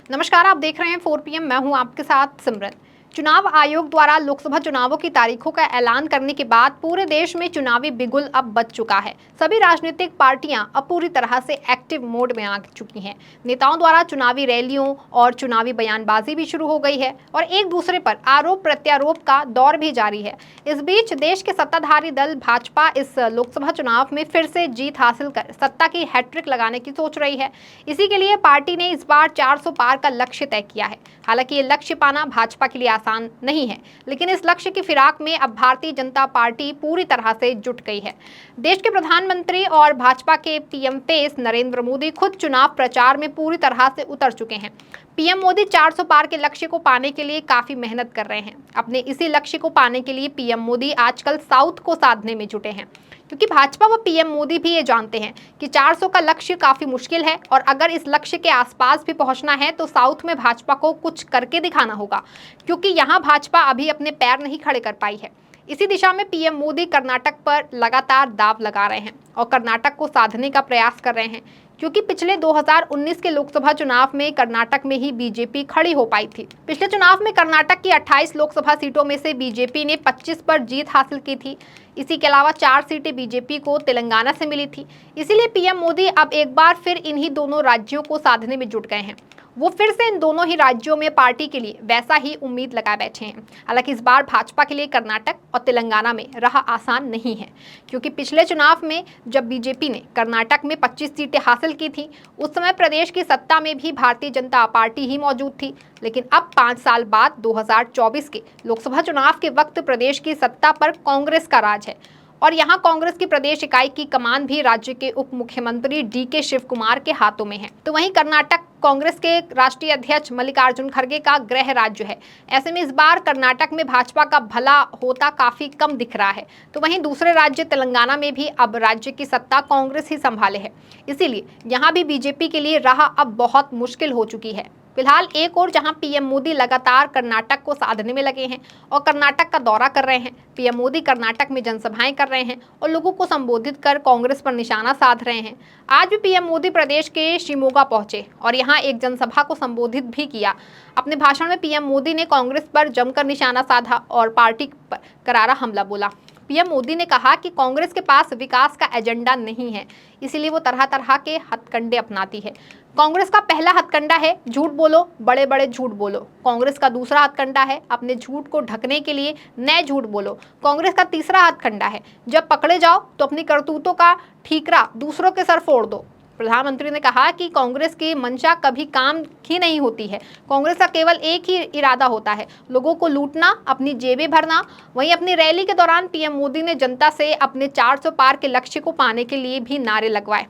नमस्कार, आप देख रहे हैं 4 PM। मैं हूं आपके साथ सिमरन। चुनाव आयोग द्वारा लोकसभा चुनावों की तारीखों का ऐलान करने के बाद पूरे देश में चुनावी बिगुल अब बज चुका है। सभी राजनीतिक पार्टियां अब पूरी तरह से एक्टिव मोड में आ चुकी हैं। नेताओं द्वारा चुनावी रैलियों और चुनावी बयानबाजी भी शुरू हो गई है और एक दूसरे पर आरोप प्रत्यारोप का दौर भी जारी है। इस बीच देश के सत्ताधारी दल भाजपा इस लोकसभा चुनाव में फिर से जीत हासिल कर सत्ता की हैट्रिक लगाने की सोच रही है। इसी के लिए पार्टी ने इस बार 400 पार का लक्ष्य तय किया है। हालांकि ये लक्ष्य पाना भाजपा के लिए आसान नहीं है, लेकिन इस लक्ष्य की फिराक में अब भारतीय जनता पार्टी पूरी तरह से जुट गई है। देश के प्रधानमंत्री और भाजपा के पीएम पेस नरेंद्र मोदी खुद चुनाव प्रचार में पूरी तरह से उतर चुके हैं। पीएम मोदी 400 पार के लक्ष्य को पाने के लिए काफी मेहनत कर रहे हैं। अपने इसी लक्ष्य को पाने के लिए पीएम मोदी आजकल साउथ को साधने में जुटे हैं, क्योंकि भाजपा व पीएम मोदी भी ये जानते हैं कि 400 का लक्ष्य काफी मुश्किल है और अगर इस लक्ष्य के आसपास भी पहुंचना है तो साउथ में भाजपा को कुछ करके दिखाना होगा, क्योंकि यहां भाजपा अभी अपने पैर नहीं खड़े कर पाई है। इसी दिशा में पीएम मोदी कर्नाटक पर लगातार दाव लगा रहे हैं और कर्नाटक को साधने का प्रयास कर रहे हैं, क्योंकि पिछले 2019 के लोकसभा चुनाव में कर्नाटक में ही बीजेपी खड़ी हो पाई थी। पिछले चुनाव में कर्नाटक की 28 लोकसभा सीटों में से बीजेपी ने 25 पर जीत हासिल की थी। इसी के अलावा 4 सीटें बीजेपी को तेलंगाना से मिली थी। इसीलिए पीएम मोदी अब एक बार फिर इन्हीं दोनों राज्यों को साधने में जुट गए हैं। वो फिर से इन दोनों ही राज्यों में पार्टी के लिए वैसा ही उम्मीद लगाए बैठे हैं। हालांकि इस बार भाजपा के लिए कर्नाटक और तेलंगाना में राह आसान नहीं है, क्योंकि पिछले चुनाव में जब बीजेपी ने कर्नाटक में 25 सीटें हासिल की थी, उस समय प्रदेश की सत्ता में भी भारतीय जनता पार्टी ही मौजूद थी। लेकिन अब 5 साल बाद 2024 के लोकसभा चुनाव के वक्त प्रदेश की सत्ता पर कांग्रेस का राज है और यहां कांग्रेस की प्रदेश इकाई की कमान भी राज्य के उप मुख्यमंत्री डीके शिव कुमार के हाथों में है। तो वहीं कर्नाटक कांग्रेस के राष्ट्रीय अध्यक्ष मल्लिकार्जुन खड़गे का गृह राज्य है। ऐसे में इस बार कर्नाटक में भाजपा का भला होता काफी कम दिख रहा है। तो वहीं दूसरे राज्य तेलंगाना में भी अब राज्य की सत्ता कांग्रेस ही संभाले है, इसीलिए यहाँ भी बीजेपी के लिए राह अब बहुत मुश्किल हो चुकी है। फिलहाल एक और जहां पीएम मोदी लगातार कर्नाटक को साधने में लगे हैं और कर्नाटक का दौरा कर रहे हैं। पीएम मोदी कर्नाटक में जनसभाएं कर रहे हैं और लोगों को संबोधित कर कांग्रेस पर निशाना साध रहे हैं। आज भी पीएम मोदी प्रदेश के शिमोगा पहुंचे और यहां एक जनसभा को संबोधित भी किया। अपने भाषण में पीएम मोदी ने कांग्रेस पर जमकर निशाना साधा और पार्टी पर करारा हमला बोला। पीएम मोदी ने कहा कि कांग्रेस के पास विकास का एजेंडा नहीं है, इसीलिए वो तरह तरह के हथकंडे अपनाती है। कांग्रेस का पहला हथकंडा है झूठ बोलो, बड़े बड़े झूठ बोलो। कांग्रेस का दूसरा हथकंडा है अपने झूठ को ढकने के लिए नए झूठ बोलो। कांग्रेस का तीसरा हथकंडा है जब पकड़े जाओ तो अपनी करतूतों का ठीकरा दूसरों के सर फोड़ दो। प्रधानमंत्री ने कहा कि कांग्रेस की मंशा कभी काम ही नहीं होती है। कांग्रेस का केवल एक ही इरादा होता है, लोगों को लूटना, अपनी जेबें भरना। वहीं अपनी रैली के दौरान पीएम मोदी ने जनता से अपने 400 पार के लक्ष्य को पाने के लिए भी नारे लगवाए।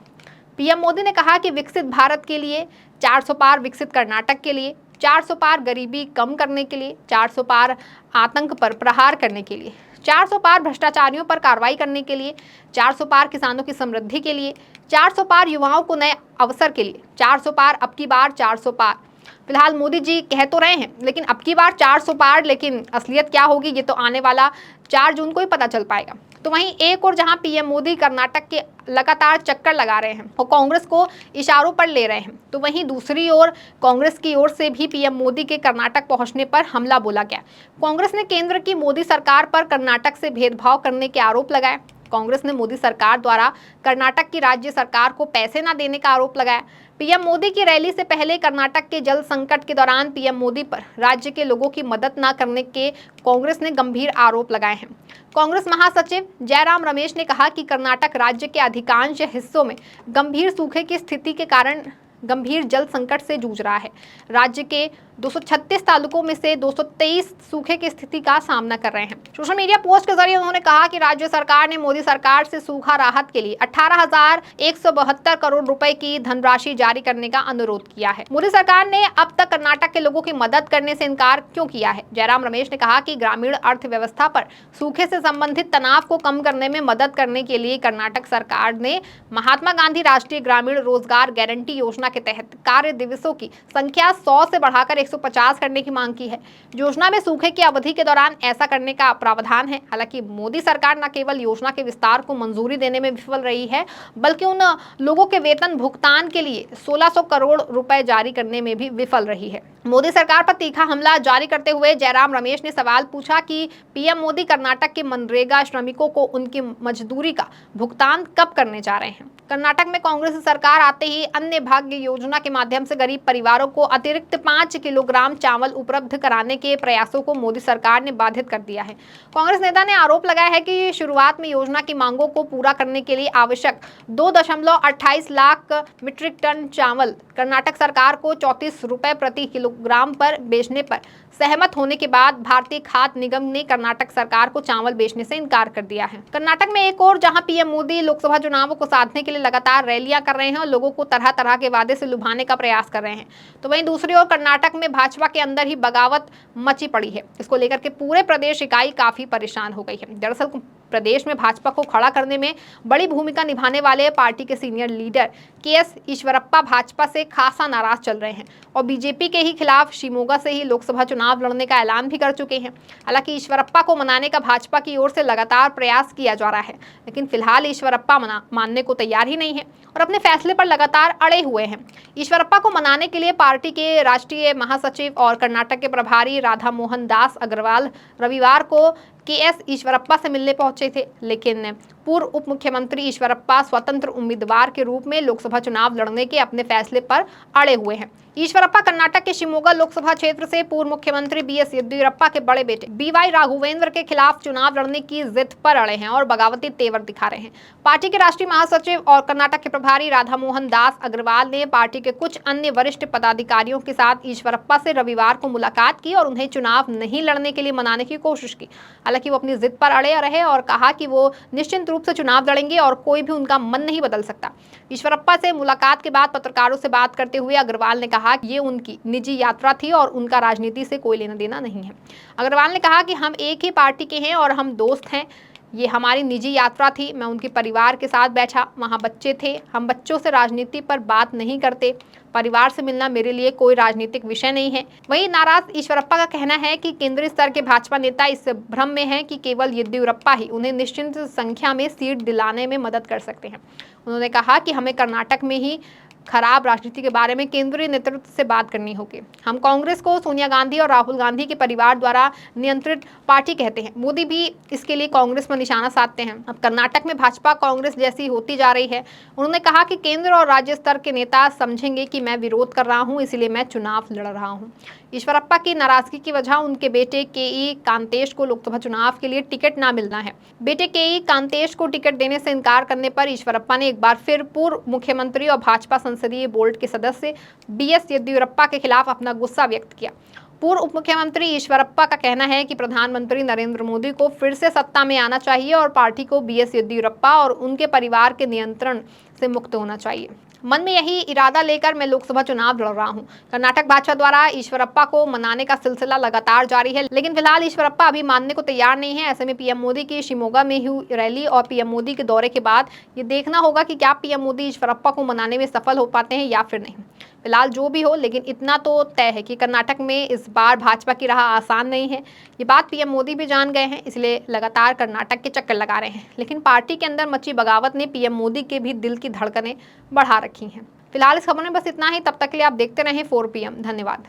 पीएम मोदी ने कहा कि विकसित भारत के लिए 400 पार, विकसित कर्नाटक के लिए 400 पार, गरीबी कम करने के लिए 400 पार, आतंक पर प्रहार करने के लिए 400 पार, भ्रष्टाचारियों पर कार्रवाई करने के लिए 400 पार, किसानों की समृद्धि के लिए 400 पार, युवाओं को नए अवसर के लिए 400 पार, अब की बार 400 पार। फिलहाल मोदी जी कह तो रहे हैं, लेकिन अब की बार 400 पार, लेकिन असलियत क्या होगी ये तो आने वाला 4 जून को ही पता चल पाएगा। तो वहीं एक और जहां पीएम मोदी कर्नाटक के लगातार चक्कर लगा रहे हैं और कांग्रेस को इशारों पर ले रहे हैं, तो वहीं दूसरी ओर कांग्रेस की ओर से भी पीएम मोदी के कर्नाटक पहुंचने पर हमला बोला गया। कांग्रेस ने केंद्र की मोदी सरकार पर कर्नाटक से भेदभाव करने के आरोप लगाए। कांग्रेस ने मोदी सरकार द्वारा कर्नाटक की राज्य सरकार को पैसे न देने का आरोप लगाया। पीएम मोदी की रैली से पहले कर्नाटक के जल संकट के दौरान पीएम मोदी पर राज्य के लोगों की मदद न करने के कांग्रेस ने गंभीर आरोप लगाए हैं। कांग्रेस महासचिव जयराम रमेश ने कहा कि कर्नाटक राज्य के अधिकांश हिस्सों में गंभीर सूखे की स्थिति के कारण गंभीर जल संकट से जूझ रहा है। राज्य के 236 तालुकों में से 223 सूखे की स्थिति का सामना कर रहे हैं। सोशल मीडिया पोस्ट के जरिए उन्होंने कहा कि राज्य सरकार ने मोदी सरकार से सूखा राहत के लिए 18,172 करोड़ रुपए की धनराशि जारी करने का अनुरोध किया है। मोदी सरकार ने अब तक कर्नाटक के लोगों की मदद करने से इनकार क्यों किया है? जयराम रमेश ने कहा कि ग्रामीण अर्थव्यवस्था पर सूखे से संबंधित तनाव को कम करने में मदद करने के लिए कर्नाटक सरकार ने महात्मा गांधी राष्ट्रीय ग्रामीण रोजगार गारंटी योजना के तहत कार्य दिवसों की संख्या 100 से बढ़ाकर 150 करने की मांग की है। योजना में सूखे की अवधि के दौरान ऐसा करने का प्रावधान है। हालांकि मोदी सरकार न केवल योजना के विस्तार को मंजूरी देने में विफल रही है, बल्कि उन लोगों के वेतन भुगतान के लिए 1600 करोड़ रुपए जारी करने में भी विफल रही है। मोदी सरकार पर तीखा हमला जारी करते हुए जयराम रमेश ने सवाल पूछा कि पीएम मोदी कर्नाटक के मनरेगा श्रमिकों को उनकी मजदूरी का भुगतान कब करने जा रहे हैं। कर्नाटक में कांग्रेस सरकार आते ही अन्य भाग्य योजना के माध्यम से गरीब परिवारों को अतिरिक्त 5 किलोग्राम चावल उपलब्ध कराने के प्रयासों को मोदी सरकार ने बाधित कर दिया है। कांग्रेस नेता ने आरोप लगाया है कि शुरुआत में योजना की मांगों को पूरा करने के लिए आवश्यक 2.28 लाख मीट्रिक टन चावल कर्नाटक सरकार को 34 रुपए प्रति किलोग्राम पर बेचने पर सहमत होने के बाद भारतीय खाद्य निगम ने कर्नाटक सरकार को चावल बेचने से इनकार कर दिया है। कर्नाटक में एक और जहां पीएम मोदी लोकसभा चुनावों को साधने के लिए लगातार रैलियां कर रहे हैं और लोगों को तरह तरह के वादे से लुभाने का प्रयास कर रहे हैं, तो वहीं दूसरी ओर कर्नाटक में भाजपा के अंदर ही बगावत मची पड़ी है। इसको लेकर के पूरे प्रदेश इकाई काफी परेशान हो गई है। दरअसल प्रदेश में भाजपा को खड़ा करने में बड़ी भूमिका निभाने वाले पार्टी के senior leader KS. Eshwarappa Bhajpa से खासा नाराज चल रहे हैं और बीजेपी के ही खिलाफ शिमोगा से ही लोकसभा चुनाव लड़ने का ऐलान भी कर चुके हैं। हालांकि ईश्वरप्पा को मनाने का भाजपा की ओर से लगातार प्रयास किया जा रहा है, लेकिन फिलहाल ईश्वरप्पा मानने को तैयार ही नहीं है और अपने फैसले पर लगातार अड़े हुए हैं। ईश्वरप्पा को मनाने के लिए पार्टी के राष्ट्रीय महासचिव और कर्नाटक के प्रभारी राधा मोहन दास अग्रवाल रविवार को के.एस. ईश्वरप्पा से मिलने पहुंचे थे, लेकिन पूर्व उप मुख्यमंत्री ईश्वरप्पा स्वतंत्र उम्मीदवार के रूप में लोकसभा चुनाव लड़ने के अपने फैसले पर अड़े हुए हैं। ईश्वरप्पा कर्नाटक के शिमोगा लोकसभा क्षेत्र से पूर्व मुख्यमंत्री बी.एस. येदियुरप्पा के बड़े बेटे बी.वाई. राघवेंद्र के खिलाफ चुनाव लड़ने की जिद पर अड़े हैं और बगावती तेवर दिखा रहे हैं। पार्टी के राष्ट्रीय महासचिव और कर्नाटक के प्रभारी राधा मोहन दास अग्रवाल ने पार्टी के कुछ अन्य वरिष्ठ पदाधिकारियों के साथ ईश्वरप्पा से रविवार को मुलाकात की और उन्हें चुनाव नहीं लड़ने के लिए मनाने की कोशिश की। हालांकि वो अपनी जिद पर अड़े रहे और कहा कि वो निश्चित रूप से चुनाव लड़ेंगे और कोई भी उनका मन नहीं बदल सकता। ईश्वरप्पा से मुलाकात के बाद पत्रकारों से बात करते हुए अग्रवाल ने कहा कि ये उनकी निजी यात्रा थी और उनका राजनीति से कोई लेना देना नहीं है। अग्रवाल ने कहा कि हम एक ही पार्टी के हैं और हम दोस्त हैं। ये हमारी निजी यात्रा थी। मैं उनके परिवार के साथ बैठा, वहाँ बच्चे थे। हम बच्चों से राजनीति पर बात नहीं करते। परिवार से मिलना मेरे लिए कोई राजनीतिक विषय नहीं है। वहीं नाराज ईश्वरप्पा का कहना है कि केंद्रीय स्तर के भाजपा नेता इस भ्रम में हैं कि केवल येदियुरप्पा ही उन्हें निश्चित संख्या में सीट दिलाने में मदद कर सकते हैं। उन्होंने कहा कि हमें कर्नाटक में ही खराब राजनीति के बारे में केंद्रीय नेतृत्व से बात करनी होगी। हम कांग्रेस को सोनिया गांधी और राहुल गांधी के परिवार द्वारा नियंत्रित पार्टी कहते हैं। मोदी भी इसके लिए कांग्रेस पर निशाना साधते हैं। अब कर्नाटक में भाजपा कांग्रेस जैसी होती जा रही है। उन्होंने कहा कि केंद्र और राज्य स्तर के नेता समझेंगे कि मैं विरोध कर रहा हूं, इसलिए मैं चुनाव लड़ रहा हूं। ईश्वरप्पा की नाराजगी की वजह उनके बेटे के.ई. कांतेश को लोकसभा चुनाव के लिए टिकट न मिलना है। बेटे के.ई. कांतेश को टिकट देने से इनकार करने पर ईश्वरप्पा ने एक बार फिर पूर्व मुख्यमंत्री और भाजपा संसदीय बोर्ड के सदस्य बी.एस. येदियुरप्पा के खिलाफ अपना गुस्सा व्यक्त किया। पूर्व उप मुख्यमंत्री ईश्वरप्पा का कहना है कि प्रधानमंत्री नरेंद्र मोदी को फिर से सत्ता में आना चाहिए और पार्टी को बी.एस. येदियुरप्पा और उनके परिवार के नियंत्रण से मुक्त होना चाहिए। मन में यही इरादा लेकर मैं लोकसभा चुनाव लड़ रहा हूं। कर्नाटक भाजपा द्वारा ईश्वरप्पा को मनाने का सिलसिला लगातार जारी है, लेकिन फिलहाल ईश्वरप्पा अभी मानने को तैयार नहीं है। ऐसे में पीएम मोदी की शिमोगा में हुई रैली और पीएम मोदी के दौरे के बाद ये देखना होगा कि क्या पीएम मोदी ईश्वरप्पा को मनाने में सफल हो पाते हैं या फिर नहीं। फिलहाल जो भी हो, लेकिन इतना तो तय है कि कर्नाटक में इस बार भाजपा की राह आसान नहीं है। ये बात पीएम मोदी भी जान गए हैं, इसलिए लगातार कर्नाटक के चक्कर लगा रहे हैं। लेकिन पार्टी के अंदर मची बगावत ने पीएम मोदी के भी दिल की धड़कनें बढ़ा रखी हैं। फिलहाल इस खबर में बस इतना ही। तब तक के लिए आप देखते रहें 4 PM। धन्यवाद।